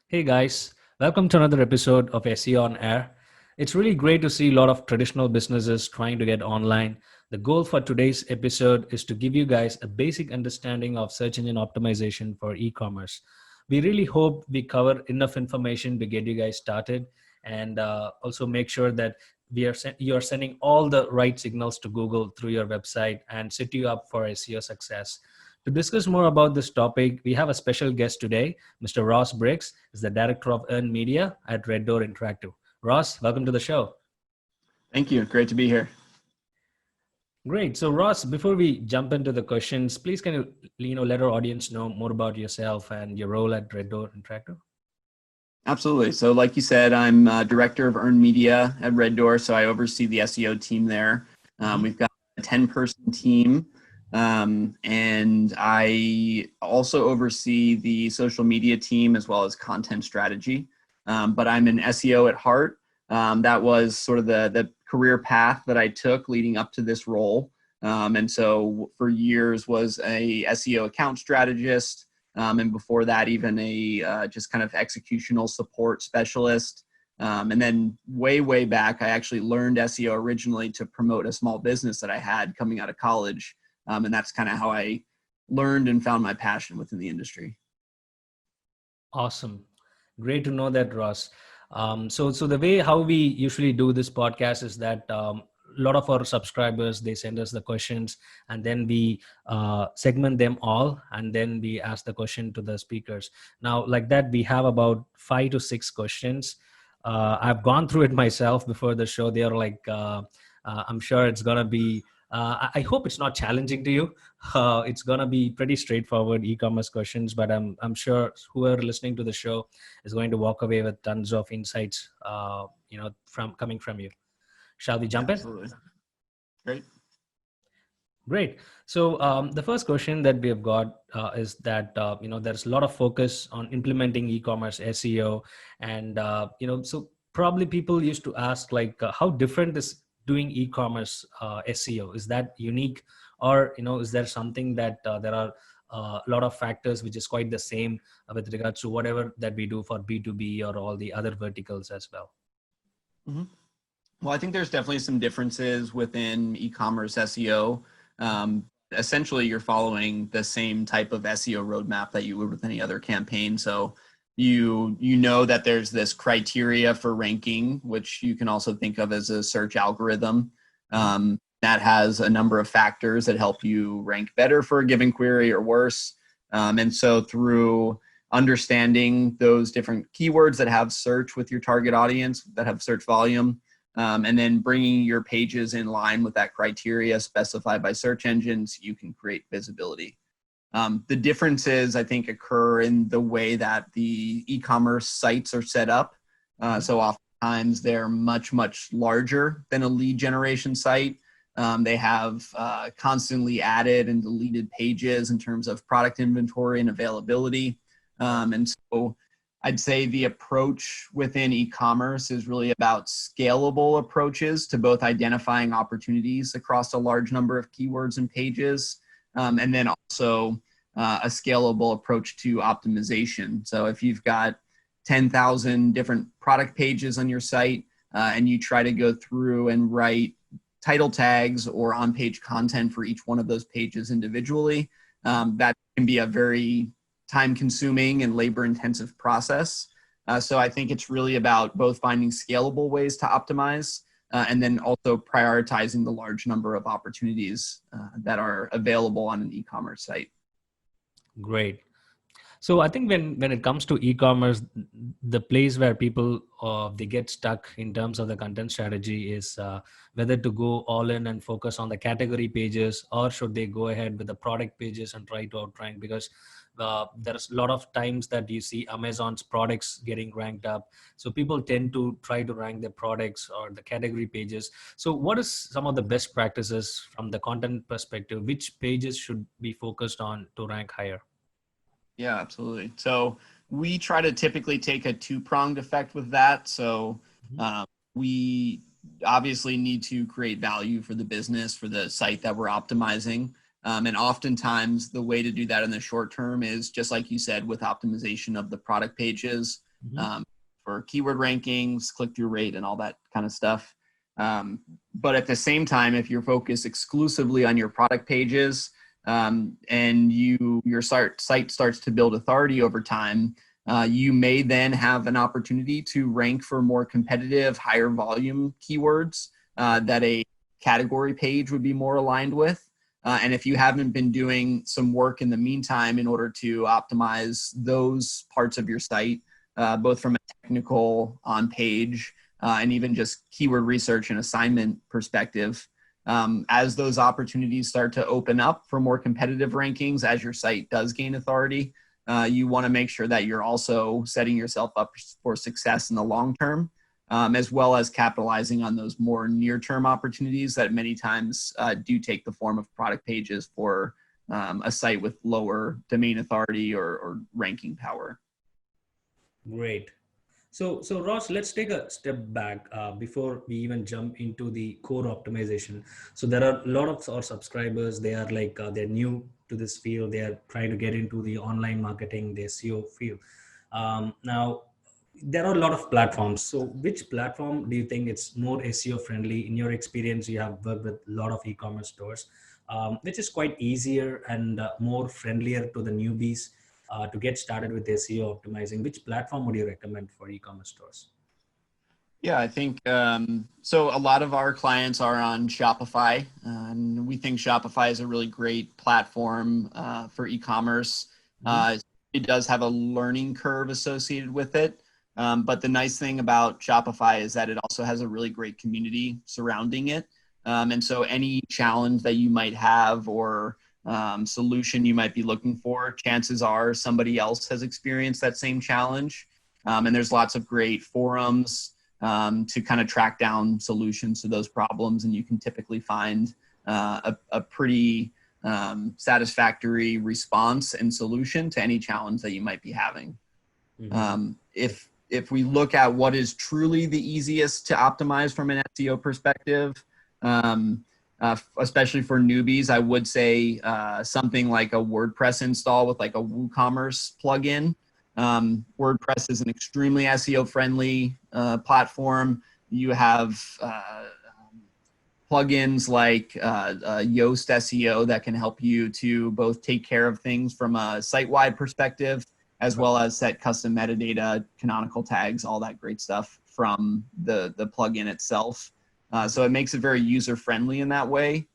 Hey guys, welcome to another episode of SEO on Air. It's really great to see a lot of traditional businesses trying to get online. The goal for today's episode is to give you guys a basic understanding of search engine optimization for e-commerce. We really hope we cover enough information to get you guys started and also make sure that you are sending all the right signals to Google through your website and set you up for SEO success. To discuss more about this topic, we have a special guest today. Mr. Ross Briggs is the director of earned media at Red Door Interactive. Ross, welcome to the show. Thank you. Great to be here. Great. So, Ross, before we jump into the questions, please can you let our audience know more about yourself and your role at Red Door Interactive? Absolutely. So like you said, I'm director of earned media at Red Door, so I oversee the SEO team there. We've got a 10-person team, and I also oversee the social media team as well as content strategy. But I'm an SEO at heart. That was sort of the career path that I took leading up to this role. And so for years was a SEO account strategist. And before that, even a just kind of executional support specialist. And then way back, I actually learned SEO originally to promote a small business that I had coming out of college. And that's kind of how I learned and found my passion within the industry. Awesome. Great to know that, Ross. So the way how we usually do this podcast is that a lot of our subscribers, they send us the questions and then we segment them all and then we ask the question to the speakers. Now, like that, we have about 5 to 6 questions. I've gone through it myself before the show. They are like, I'm sure it's going to be I hope it's not challenging to you. It's gonna be pretty straightforward e-commerce questions, but I'm sure whoever listening to the show is going to walk away with tons of insights, from coming from you. Shall we jump in? Absolutely. Great. Great. So the first question that we have got is that there's a lot of focus on implementing e-commerce SEO, and so probably people used to ask like, how different is doing e-commerce SEO? Is that unique, or is there something that there are a lot of factors which is quite the same with regards to whatever that we do for B2B or all the other verticals as well? Mm-hmm. Well, I think there's definitely some differences within e-commerce SEO. Essentially, you're following the same type of SEO roadmap that you would with any other campaign. So you know that there's this criteria for ranking, which you can also think of as a search algorithm. That has a number of factors that help you rank better for a given query or worse. And so through understanding those different keywords that have search with your target audience, that have search volume, and then bringing your pages in line with that criteria specified by search engines, you can create visibility. The differences, I think, occur in the way that the e-commerce sites are set up. So oftentimes they're much larger than a lead generation site. They have constantly added and deleted pages in terms of product inventory and availability. And so I'd say the approach within e-commerce is really about scalable approaches to both identifying opportunities across a large number of keywords and pages, and then also a scalable approach to optimization. So if you've got 10,000 different product pages on your site and you try to go through and write title tags or on-page content for each one of those pages individually, that can be a very time-consuming and labor-intensive process. So I think it's really about both finding scalable ways to optimize and then also prioritizing the large number of opportunities that are available on an e-commerce site. Great. So I think when it comes to e-commerce, the place where people they get stuck in terms of the content strategy is whether to go all in and focus on the category pages, or should they go ahead with the product pages and try to outrank, because there's a lot of times that you see Amazon's products getting ranked up. So people tend to try to rank their products or the category pages. So what is some of the best practices from the content perspective? Which pages should be focused on to rank higher? Yeah, absolutely. So we try to typically take a two-pronged effect with that. So we obviously need to create value for the business, for the site that we're optimizing. And oftentimes the way to do that in the short term is just like you said, with optimization of the product pages. for keyword rankings, click-through rate, and all that kind of stuff. But at the same time, if you're focused exclusively on your product pages, and your site starts to build authority over time, you may then have an opportunity to rank for more competitive, higher volume keywords that a category page would be more aligned with. And if you haven't been doing some work in the meantime in order to optimize those parts of your site, both from a technical, on-page, and even just keyword research and assignment perspective, as those opportunities start to open up for more competitive rankings, as your site does gain authority, you want to make sure that you're also setting yourself up for success in the long term, as well as capitalizing on those more near-term opportunities that many times do take the form of product pages for a site with lower domain authority or ranking power. Great. So Ross, let's take a step back before we even jump into the core optimization. So there are a lot of our subscribers. They are like they're new to this field. They are trying to get into the online marketing, the SEO field. Now, there are a lot of platforms. So which platform do you think it's more SEO friendly? In your experience, you have worked with a lot of e-commerce stores, which is quite easier and more friendlier to the newbies to get started with SEO optimizing. Which platform would you recommend for e-commerce stores? Yeah, I think so. A lot of our clients are on Shopify, and we think Shopify is a really great platform for e-commerce. It does have a learning curve associated with it, but the nice thing about Shopify is that it also has a really great community surrounding it. And so any challenge that you might have or solution you might be looking for, chances are somebody else has experienced that same challenge. And there's lots of great forums to kind of track down solutions to those problems. And you can typically find a pretty satisfactory response and solution to any challenge that you might be having. If we look at what is truly the easiest to optimize from an SEO perspective, especially for newbies, I would say something like a WordPress install with like a WooCommerce plugin. WordPress is an extremely SEO friendly platform. You have plugins like Yoast SEO that can help you to both take care of things from a site-wide perspective, as well as set custom metadata, canonical tags, all that great stuff from the plugin itself. So it makes it very user-friendly in that way.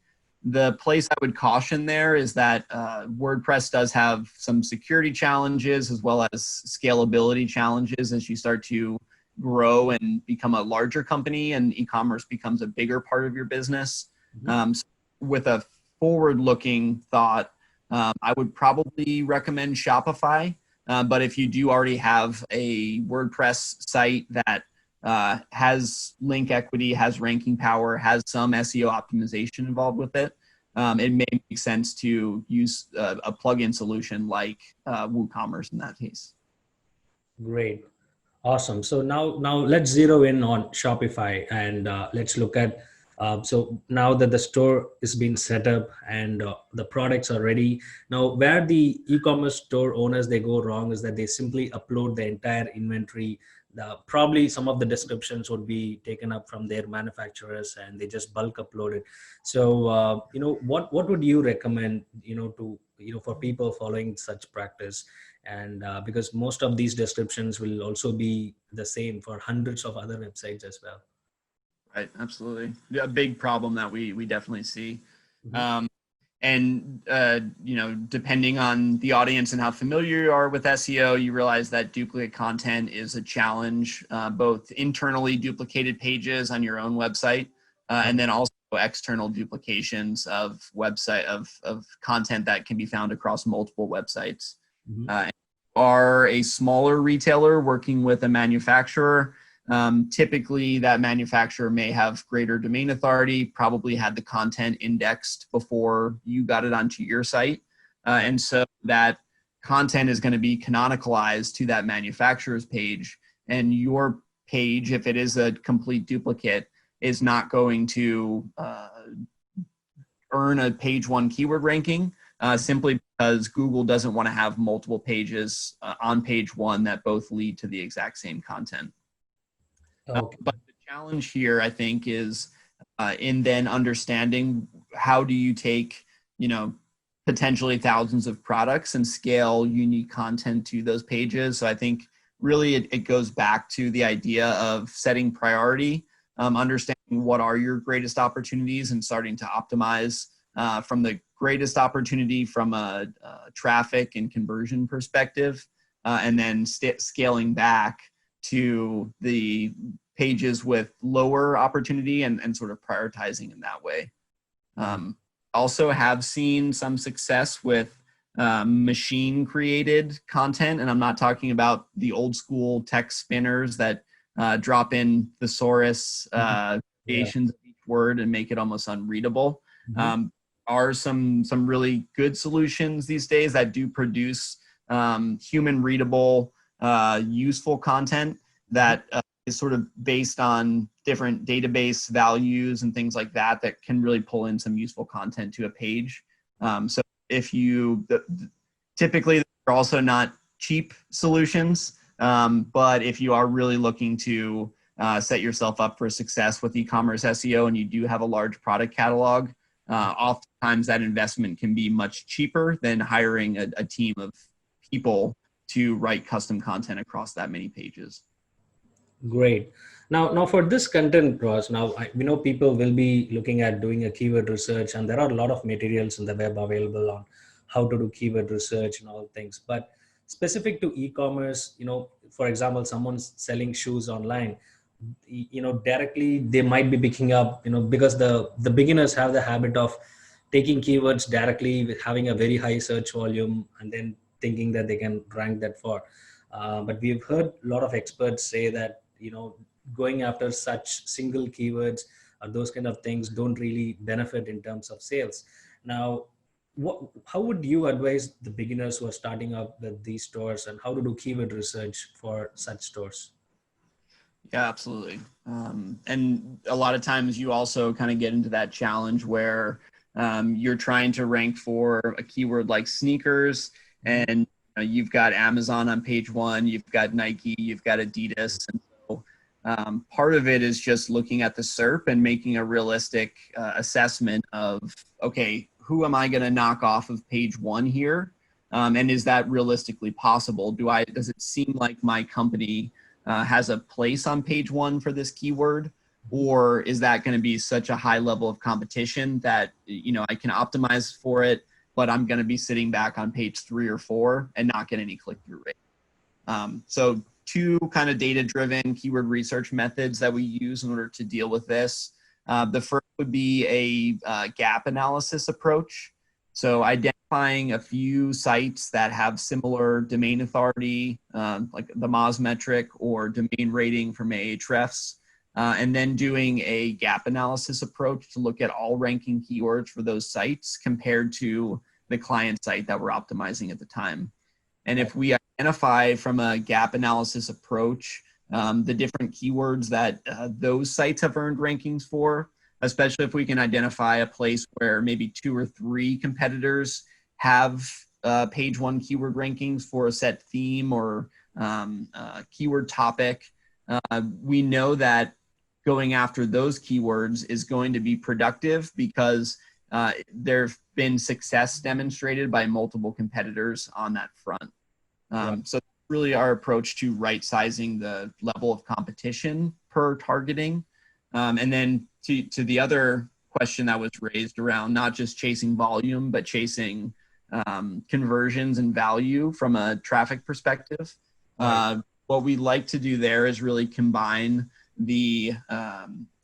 The place I would caution there is that WordPress does have some security challenges as well as scalability challenges as you start to grow and become a larger company and e-commerce becomes a bigger part of your business. So with a forward-looking thought, I would probably recommend Shopify. But if you do already have a WordPress site that has link equity, has ranking power, has some SEO optimization involved with it, it may make sense to use a plugin solution like WooCommerce in that case. Great. Awesome. So now let's zero in on Shopify and let's look at so now that the store is being set up and the products are ready, now where the e-commerce store owners they go wrong is that they simply upload the entire inventory. Probably some of the descriptions would be taken up from their manufacturers and they just bulk upload it. So what would you recommend to for people following such practice? And because most of these descriptions will also be the same for hundreds of other websites as well. Right, absolutely. A big problem that we definitely see. And depending on the audience and how familiar you are with SEO, you realize that duplicate content is a challenge, both internally duplicated pages on your own website, and then also external duplications of website of content that can be found across multiple websites. Are a smaller retailer working with a manufacturer. Typically, that manufacturer may have greater domain authority, probably had the content indexed before you got it onto your site. And so that content is going to be canonicalized to that manufacturer's page. And your page, if it is a complete duplicate, is not going to earn a page one keyword ranking simply because Google doesn't want to have multiple pages on page one that both lead to the exact same content. Okay. But the challenge here, I think, is in then understanding how do you take, potentially thousands of products and scale unique content to those pages. So I think really it goes back to the idea of setting priority, understanding what are your greatest opportunities and starting to optimize from the greatest opportunity from a traffic and conversion perspective, and then scaling back to the pages with lower opportunity and sort of prioritizing in that way. Also have seen some success with machine created content. And I'm not talking about the old school text spinners that drop in thesaurus creations of each word and make it almost unreadable. Are some really good solutions these days that do produce human readable, useful content that is sort of based on different database values and things like that that can really pull in some useful content to a page. So if you, typically they're also not cheap solutions, but if you are really looking to set yourself up for success with e-commerce SEO and you do have a large product catalog, oftentimes that investment can be much cheaper than hiring a team of people to write custom content across that many pages. Great. Now for this content, Ross, we know people will be looking at doing a keyword research, and there are a lot of materials in the web available on how to do keyword research and all things. But specific to e-commerce, for example, someone's selling shoes online, directly they might be picking up, because the beginners have the habit of taking keywords directly with having a very high search volume and then thinking that they can rank that for. But we've heard a lot of experts say that, going after such single keywords or those kind of things don't really benefit in terms of sales. Now, how would you advise the beginners who are starting up with these stores, and how to do keyword research for such stores? Yeah, absolutely. And a lot of times you also kind of get into that challenge where you're trying to rank for a keyword like sneakers, and you've got Amazon on page one, you've got Nike, you've got Adidas. And so part of it is just looking at the SERP and making a realistic assessment of, okay, who am I going to knock off of page one here? And is that realistically possible? Does it seem like my company has a place on page one for this keyword? Or is that going to be such a high level of competition that, I can optimize for it, but I'm going to be sitting back on page 3 or 4 and not get any click-through rate. So two kind of data-driven keyword research methods that we use in order to deal with this. The first would be a gap analysis approach. So identifying a few sites that have similar domain authority, like the Moz metric or domain rating from Ahrefs, and then doing a gap analysis approach to look at all ranking keywords for those sites compared to the client site that we're optimizing at the time. And if we identify from a gap analysis approach the different keywords that those sites have earned rankings for, especially if we can identify a place where maybe 2 or 3 competitors have page one keyword rankings for a set theme or keyword topic, we know that going after those keywords is going to be productive because there have been success demonstrated by multiple competitors on that front. So really our approach to right sizing the level of competition per targeting. And then to the other question that was raised around not just chasing volume, but chasing conversions and value from a traffic perspective. What we like to do there is really combine the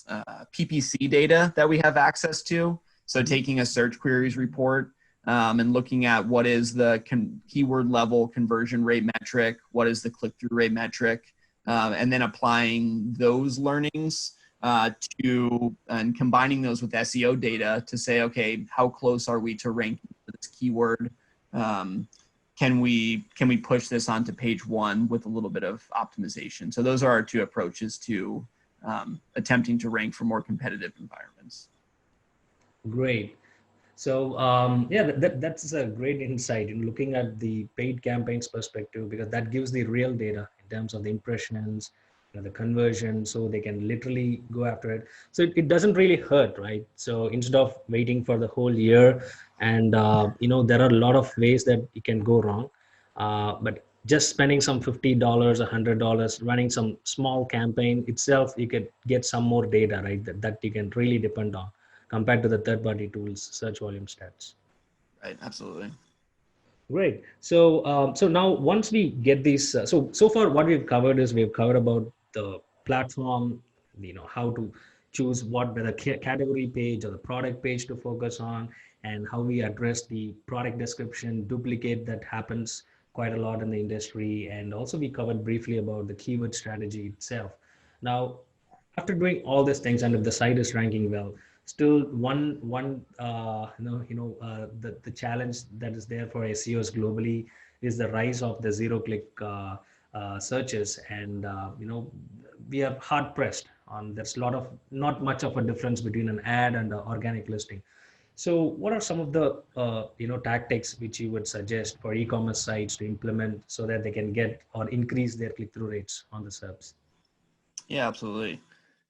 PPC data that we have access to. So taking a search queries report and looking at what is the keyword level conversion rate metric, what is the click-through rate metric, and then applying those learnings and combining those with SEO data to say, okay, how close are we to ranking for this keyword? Can we push this onto page one with a little bit of optimization? So those are our two approaches to attempting to rank for more competitive environments. Great. So yeah, that's a great insight in looking at the paid campaigns perspective, because that gives the real data in terms of the impressions, the conversion, so they can literally go after it. So it doesn't really hurt, right? So instead of waiting for the whole year, and there are a lot of ways that it can go wrong, but just spending some $50, $100, running some small campaign itself, you could get some more data, right? That you can really depend on compared to the third-party tools, search volume stats. Right. Absolutely. Great. So now once we get these, so far what we've covered is we've covered about the platform, how to choose what whether category page or the product page to focus on, and how we address the product description duplicate that happens quite a lot in the industry, and also we covered briefly about the keyword strategy itself. Now, after doing all these things, and if the site is ranking well, still one the challenge that is there for SEOs globally is the rise of the zero click searches, and we are hard pressed on. There's a lot of not much of a difference between an ad and an organic listing. So what are some of the tactics which you would suggest for e-commerce sites to implement so that they can get or increase their click-through rates on the SERPs? Yeah, absolutely.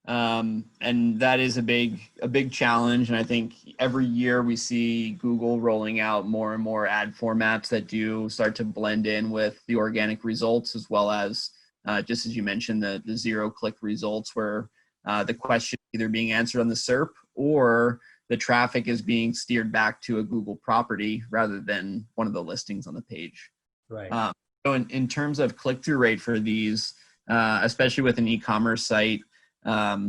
And that is a big challenge. And I think every year we see Google rolling out more and more ad formats that do start to blend in with the organic results, as well as just as you mentioned, the zero click results, where the question is either being answered on the SERP or the traffic is being steered back to a Google property rather than one of the listings on the page. Right. So in terms of click-through rate for these, especially with an e-commerce site,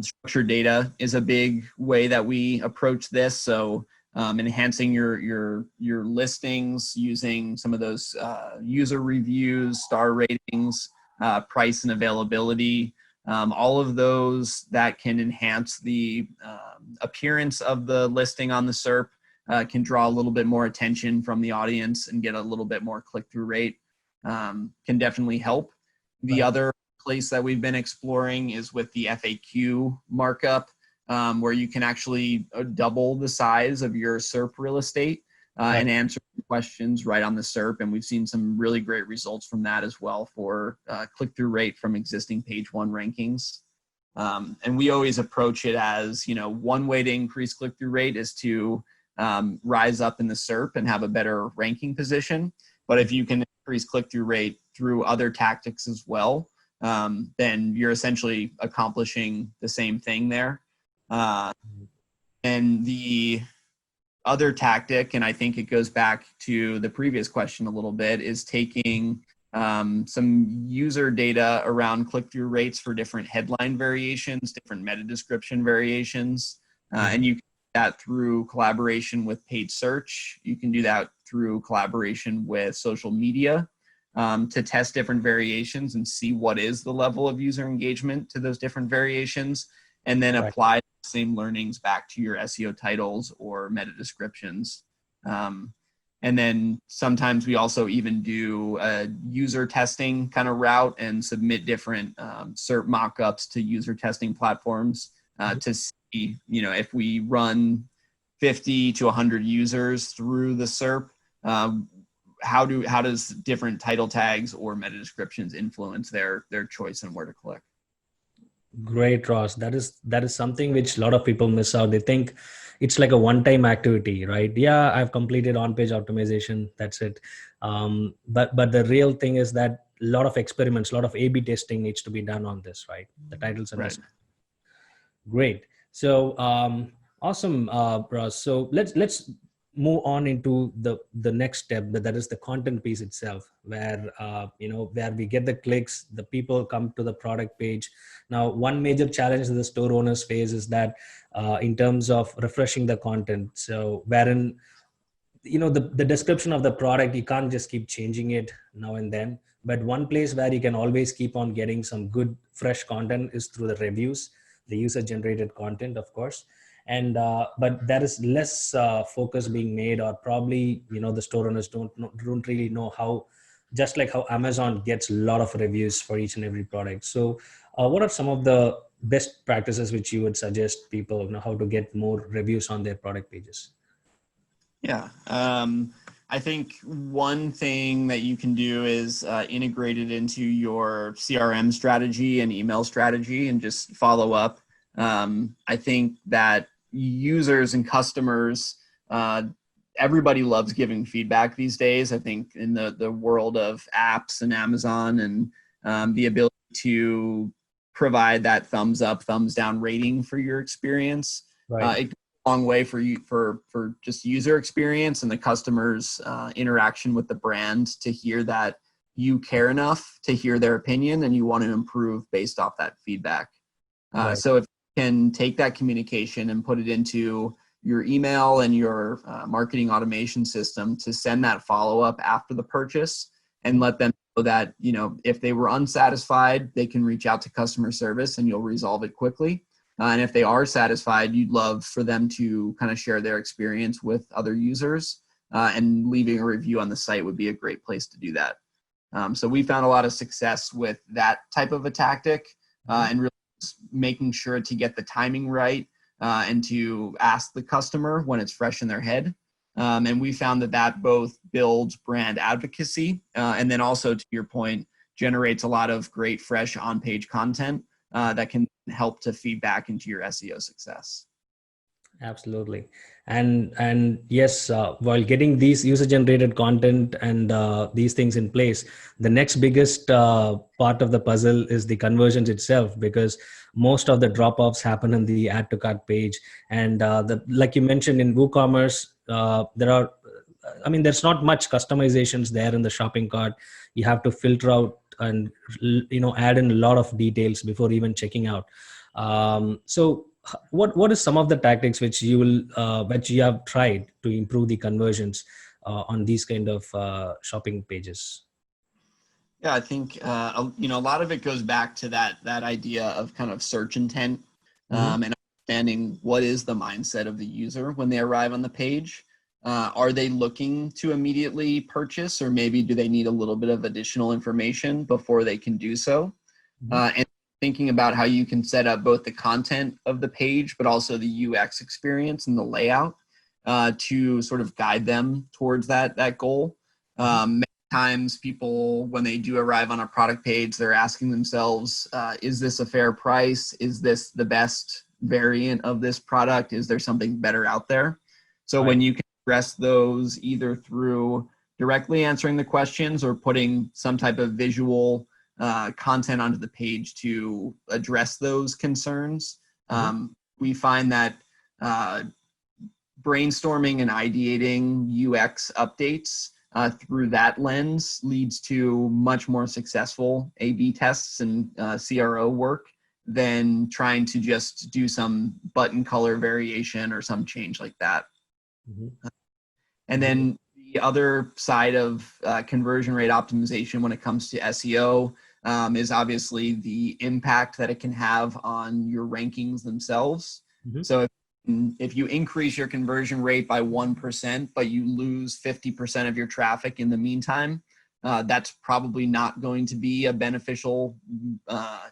structured data is a big way that we approach this. So enhancing your listings using some of those user reviews, star ratings, price and availability, all of those that can enhance the appearance of the listing on the SERP, can draw a little bit more attention from the audience and get a little bit more click-through rate, can definitely help. The other place that we've been exploring is with the FAQ markup, where you can actually double the size of your SERP real estate and answer questions right on the SERP. And we've seen some really great results from that as well for click-through rate from existing page one rankings. And we always approach it as, one way to increase click-through rate is to rise up in the SERP and have a better ranking position. But if you can increase click-through rate through other tactics as well, then you're essentially accomplishing the same thing there. And the other tactic, and I think it goes back to the previous question a little bit, is taking some user data around click-through rates for different headline variations, different meta description variations, and you can do that through collaboration with paid search. You can do that through collaboration with social media, to test different variations and see what is the level of user engagement to those different variations, and then apply the same learnings back to your SEO titles or meta descriptions. And then sometimes we also even do a user testing kind of route and submit different SERP mockups to user testing platforms to see, if we run 50 to 100 users through the SERP, how does different title tags or meta descriptions influence their choice and where to click? Great, Ross. That is something which a lot of people miss out. They think it's like a one-time activity, right? Yeah, I've completed on-page optimization. That's it. But the real thing is that a lot of experiments, a lot of A/B testing needs to be done on this, right? The titles and Right. Great. So awesome, Ross. So let's move on into the next step, that is the content piece itself, where where we get the clicks, the people come to the product page. Now, one major challenge that the store owners face is that in terms of refreshing the content. So wherein the description of the product, you can't just keep changing it now and then, but one place where you can always keep on getting some good fresh content is through the reviews, the user generated content, of course. And but there is less focus being made, or probably the store owners don't really know how, just like how Amazon gets a lot of reviews for each and every product. So what are some of the best practices which you would suggest people how to get more reviews on their product pages? Yeah. I think one thing that you can do is integrate it into your CRM strategy and email strategy and just follow up. I think that users and customers, uh, everybody loves giving feedback these days. I think in the world of apps and Amazon and the ability to provide that thumbs up, thumbs down rating for your experience, Right. it long way for you for just user experience and the customer's interaction with the brand to hear that you care enough to hear their opinion and you want to improve based off that feedback. Right. So if you can take that communication and put it into your email and your marketing automation system to send that follow up after the purchase and Mhm. let them know that, you know, if they were unsatisfied, they can reach out to customer service and you'll resolve it quickly. And if they are satisfied, you'd love for them to kind of share their experience with other users. And leaving a review on the site would be a great place to do that. So we found a lot of success with that type of a tactic Mhm. and really making sure to get the timing right and to ask the customer when it's fresh in their head. And we found that that both builds brand advocacy and then also, to your point, generates a lot of great, fresh on-page content that can help to feed back into your SEO success. Absolutely. And yes, while getting these user generated content and these things in place, the next biggest part of the puzzle is the conversions itself, because most of the drop offs happen in the add to cart page. And like you mentioned in WooCommerce, there are, I mean, there's not much customizations there in the shopping cart. You have to filter out and, add in a lot of details before even checking out. So what is some of the tactics which you have tried to improve the conversions on these kind of shopping pages? Yeah, I think a lot of it goes back to that idea of kind of search intent Hmm. and understanding what is the mindset of the user when they arrive on the page. Are they looking to immediately purchase, or maybe do they need a little bit of additional information before they can do so? Hmm. And thinking about how you can set up both the content of the page, but also the UX experience and the layout to sort of guide them towards that goal. Many times people, when they do arrive on a product page, they're asking themselves, is this a fair price? Is this the best variant of this product? Is there something better out there? So Right. when you can address those either through directly answering the questions or putting some type of visual content onto the page to address those concerns. Hmm. We find that uh, brainstorming and ideating UX updates through that lens leads to much more successful A/B tests and CRO work than trying to just do some button color variation or some change like that. Hmm. And then the other side of conversion rate optimization when it comes to SEO is obviously the impact that it can have on your rankings themselves. Hmm. So if you increase your conversion rate by 1%, but you lose 50% of your traffic in the meantime, that's probably not going to be a beneficial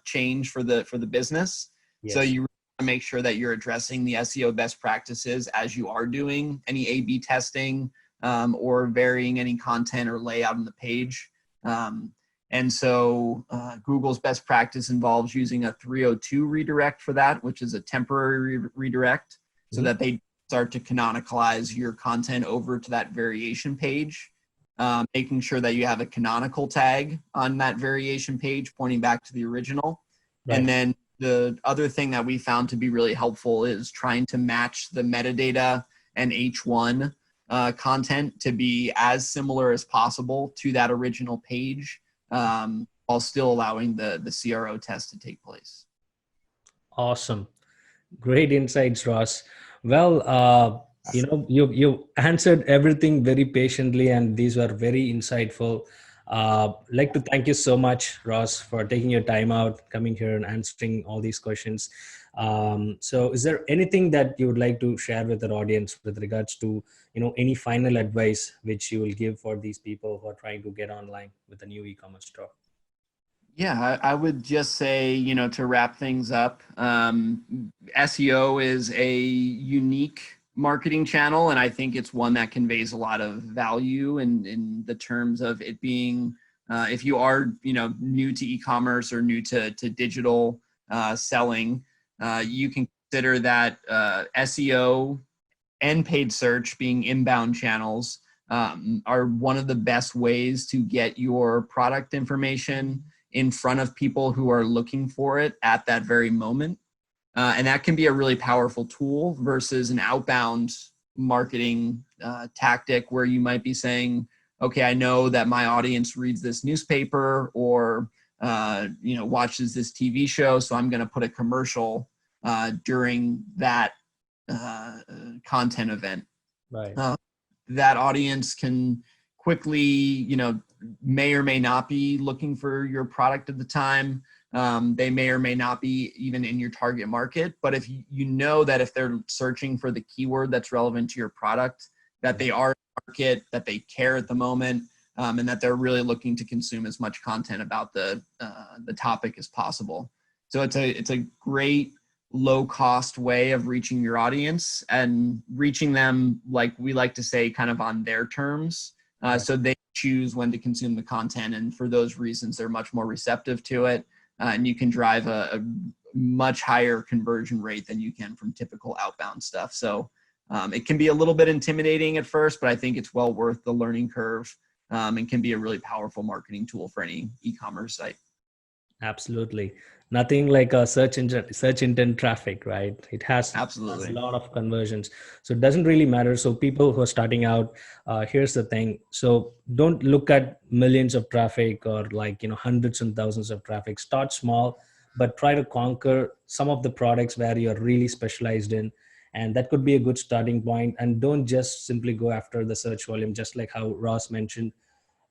change for the business. So Yes. you want to make sure that you're addressing the SEO best practices as you are doing any A/B testing or varying any content or layout on the page. And so Google's best practice involves using a 302 redirect for that, which is a temporary redirect, so Hmm. that they start to canonicalize your content over to that variation page, making sure that you have a canonical tag on that variation page pointing back to the original. And Right. then the other thing that we found to be really helpful is trying to match the metadata and H1 content to be as similar as possible to that original page while still allowing the CRO test to take place. Awesome. Great insights, Ross. Well, you answered everything very patiently, and these were very insightful. Like to thank you so much, Ross, for taking your time out, coming here and answering all these questions. So, is there anything that you would like to share with our audience with regards to, any final advice which you will give for these people who are trying to get online with a new e-commerce store? Yeah, I would just say, to wrap things up, SEO is a unique marketing channel, and I think it's one that conveys a lot of value in the terms of it being, if you are, new to e-commerce or new to digital selling, you can consider that SEO and paid search being inbound channels are one of the best ways to get your product information in front of people who are looking for it at that very moment. And that can be a really powerful tool versus an outbound marketing tactic where you might be saying, okay, I know that my audience reads this newspaper or watches this TV show, so I'm going to put a commercial during that content event. Right. That audience can quickly, may or may not be looking for your product at the time. They may or may not be even in your target market. But if you know that if they're searching for the keyword that's relevant to your product, that they are in the market, that they care at the moment, and that they're really looking to consume as much content about the topic as possible. So it's a great low cost way of reaching your audience and reaching them, like we like to say, kind of on their terms. So they choose when to consume the content. And for those reasons, they're much more receptive to it. And you can drive a much higher conversion rate than you can from typical outbound stuff. So it can be a little bit intimidating at first, but I think it's well worth the learning curve, and can be a really powerful marketing tool for any e-commerce site. Absolutely. Nothing like a search intent traffic, right? It has Absolutely. a lot of conversions. So it doesn't really matter. So people who are starting out, here's the thing. So don't look at millions of traffic or hundreds and thousands of traffic. Start small, but try to conquer some of the products where you're really specialized in. And that could be a good starting point. And don't just simply go after the search volume, just like how Ross mentioned.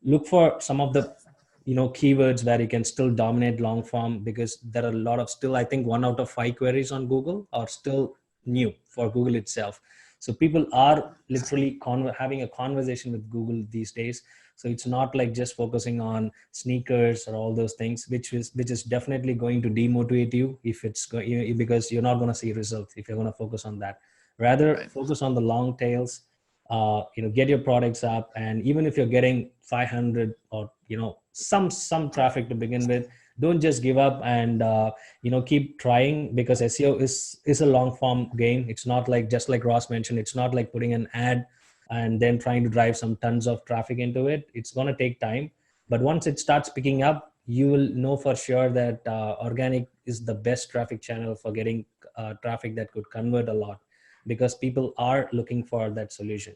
Look for some of the keywords where you can still dominate long form, because there are a lot of, still I think 1 out of 5 queries on Google are still new for Google itself. So people are literally having a conversation with Google these days. So it's not like just focusing on sneakers or all those things, which is definitely going to demotivate you if it's because you're not going to see results if you're going to focus on that. Rather focus on the long tails. Get your products up, and even if you're getting 500 or some traffic to begin with, don't just give up, and keep trying, because SEO is a long form game. It's not like, just like Ross mentioned, it's not like putting an ad and then trying to drive some tons of traffic into it. It's going to take time, but once it starts picking up, you will know for sure that organic is the best traffic channel for getting traffic that could convert a lot, because people are looking for that solution.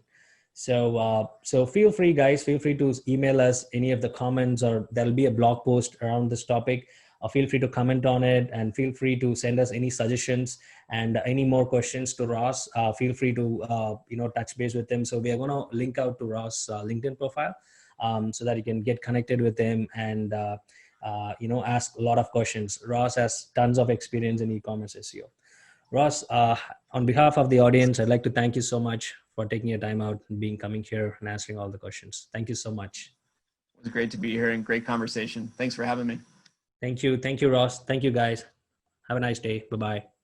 So feel free, guys, feel free to email us any of the comments, or there'll be a blog post around this topic. Feel free to comment on it, and feel free to send us any suggestions and any more questions to Ross. Feel free to touch base with him. So we are going to link out to Ross' LinkedIn profile, so that you can get connected with him and ask a lot of questions. Ross has tons of experience in e-commerce SEO. Ross, on behalf of the audience, I'd like to thank you so much for taking your time out and coming here and answering all the questions. Thank you so much. It was great to be here and great conversation. Thanks for having me. Thank you. Thank you, Ross. Thank you, guys. Have a nice day. Bye-bye.